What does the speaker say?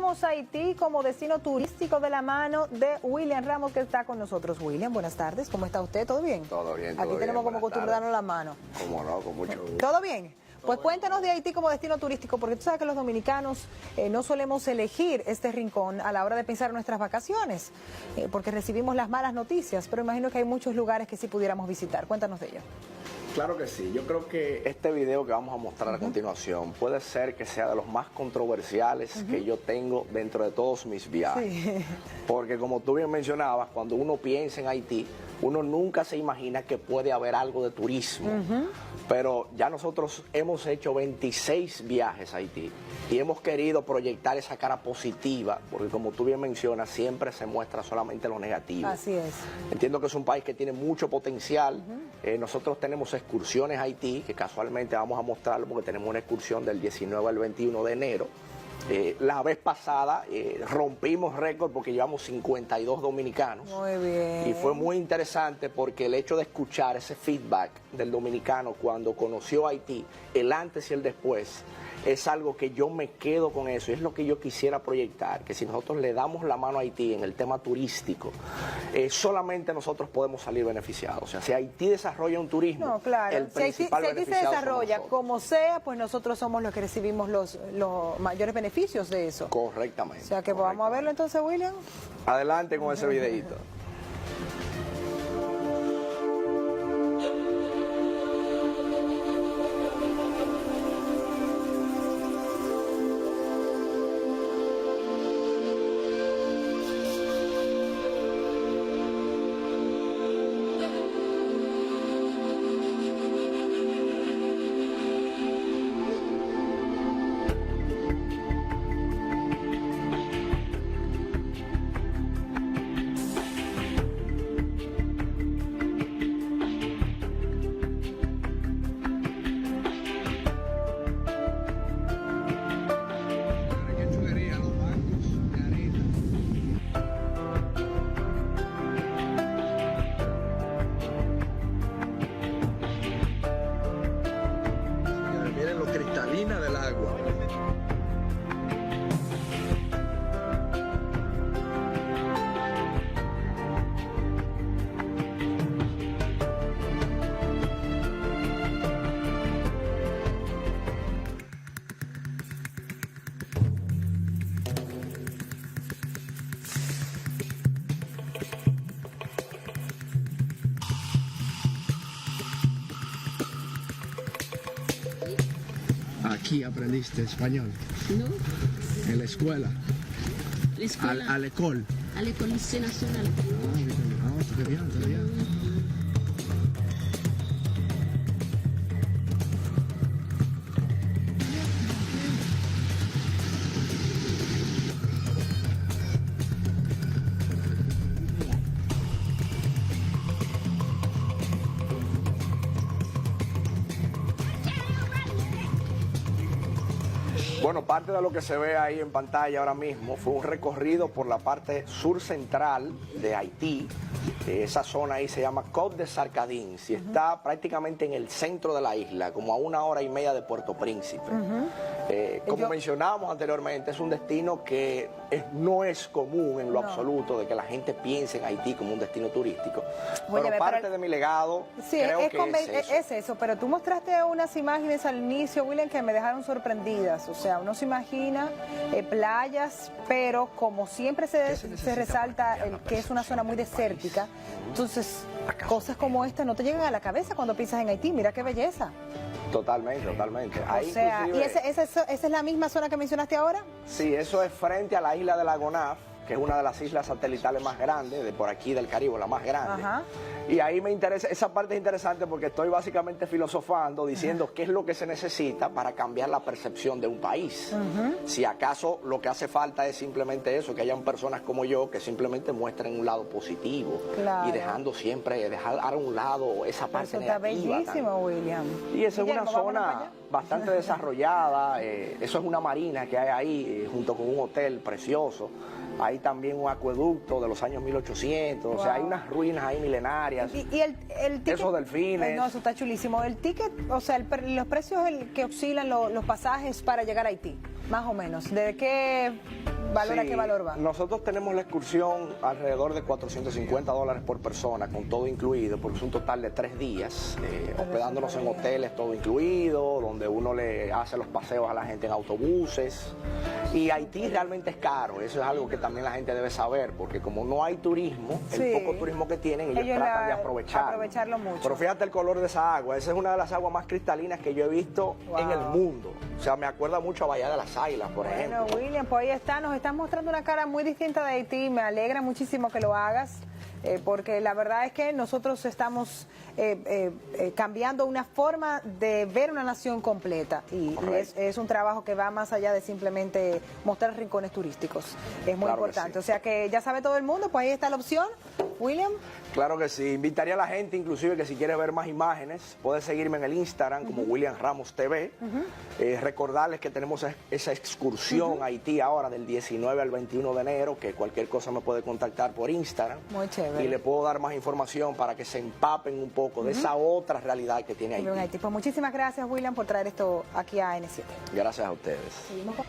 Visitamos Haití como destino turístico de la mano de William Ramos, que está con nosotros. William, buenas tardes. ¿Cómo está usted? ¿Todo bien? Todo bien, todo Aquí bien. tenemos como costumbre darnos la mano. Cómo no, con mucho gusto. ¿Todo bien? Pues cuéntanos de Haití como destino turístico, porque tú sabes que los dominicanos no solemos elegir este rincón a la hora de pensar en nuestras vacaciones, porque recibimos las malas noticias, pero imagino que hay muchos lugares que sí pudiéramos visitar. Cuéntanos de ello. Claro que sí, yo creo que este video que vamos a mostrar a continuación puede ser que sea de los más controversiales que yo tengo dentro de todos mis viajes. Sí. Porque como tú bien mencionabas, cuando uno piensa en Haití, uno nunca se imagina que puede haber algo de turismo. Pero ya nosotros hemos hecho 26 viajes a Haití y hemos querido proyectar esa cara positiva, porque como tú bien mencionas, siempre se muestra solamente lo negativo. Así es. Entiendo que es un país que tiene mucho potencial. Nosotros tenemos excursiones a Haití, que casualmente vamos a mostrarlo porque tenemos una excursión del 19 al 21 de enero. La vez pasada rompimos récord porque llevamos 52 dominicanos. Muy bien. Y fue muy interesante porque el hecho de escuchar ese feedback del dominicano cuando conoció Haití, el antes y el después, es algo que yo me quedo con eso. Y es lo que yo quisiera proyectar, que si nosotros le damos la mano a Haití en el tema turístico, solamente nosotros podemos salir beneficiados. O sea, si Haití desarrolla un turismo, no, claro. el principal si Haití se beneficiado desarrolla somos nosotros. como sea, pues nosotros somos los que recibimos los mayores beneficios de eso. Correctamente. O sea que vamos a verlo entonces, William. Adelante con ese videito. Miren lo cristalina del agua. Aquí aprendiste español, No, en la escuela, l'escola, à l'école. à l'école lycée nationale. Ah, très bien, très bien. Bueno, parte de lo que se ve ahí en pantalla ahora mismo fue un recorrido por la parte sur central de Haití. Esa zona ahí se llama Côte de Sarcadins y está prácticamente en el centro de la isla, como a 1 hora y media de Puerto Príncipe. Como mencionábamos anteriormente, es un destino que no es común en lo absoluto de que la gente piense en Haití como un destino turístico. Pero parte de mi legado creo que es eso. Pero tú mostraste unas imágenes al inicio, William, que me dejaron sorprendidas. O sea, uno se imagina playas, pero como siempre se resalta que es una zona muy desértica, entonces cosas como esta no te llegan a la cabeza cuando piensas en Haití. Mira qué belleza. Totalmente, totalmente. Ahí, o sea, ¿y esa es la misma zona que mencionaste ahora? Sí, eso es frente a la isla de La Gonâve, que es una de las islas satelitales más grandes, de por aquí del Caribe, la más grande. Ajá. Y ahí me interesa, esa parte es interesante porque estoy básicamente filosofando, diciendo qué es lo que se necesita para cambiar la percepción de un país. Si acaso lo que hace falta es simplemente eso, que hayan personas como yo que simplemente muestren un lado positivo. Claro. Y dejando siempre, dejar a un lado esa parte Eso está negativa. bellísimo, William. Y esa es una Guillermo, vámonos para zona allá. bastante desarrollada, eso es una marina que hay ahí, junto con un hotel precioso. Hay también un acueducto de los años 1800, o sea, hay unas ruinas ahí milenarias. Y el ticket, esos delfines. No, eso está chulísimo. El ticket, o sea, los precios que oscilan los pasajes para llegar a Haití, más o menos. ¿De qué ¿Valor a Sí, qué valor va? Nosotros tenemos la excursión alrededor de $450 por persona, con todo incluido, porque es un total de 3 días, hospedándonos en hoteles, todo incluido, donde uno le hace los paseos a la gente en autobuses. Y Haití realmente es caro, eso es algo que también la gente debe saber, porque como no hay turismo, Sí. el poco turismo que tienen, ellos tratan de aprovecharlo mucho. Pero fíjate el color de esa agua, esa es una de las aguas más cristalinas que yo he visto en el mundo. O sea, me acuerda mucho a Bahía de las Águilas, por ejemplo. Bueno, William, pues ahí está, nos estás mostrando una cara muy distinta de Haití, me alegra muchísimo que lo hagas, porque la verdad es que nosotros estamos cambiando una forma de ver una nación completa y es un trabajo que va más allá de simplemente mostrar rincones turísticos, es muy importante, sí. O sea que ya sabe todo el mundo, pues ahí está la opción, William. Claro que sí, invitaría a la gente inclusive que si quiere ver más imágenes, puede seguirme en el Instagram como William Ramos TV, recordarles que tenemos esa excursión a Haití ahora del 19 al 21 de enero, que cualquier cosa me puede contactar por Instagram. Muy chévere. Y le puedo dar más información para que se empapen un poco de esa otra realidad que tiene Haití. Pues muchísimas gracias, William, por traer esto aquí a N7. Gracias a ustedes. Seguimos con...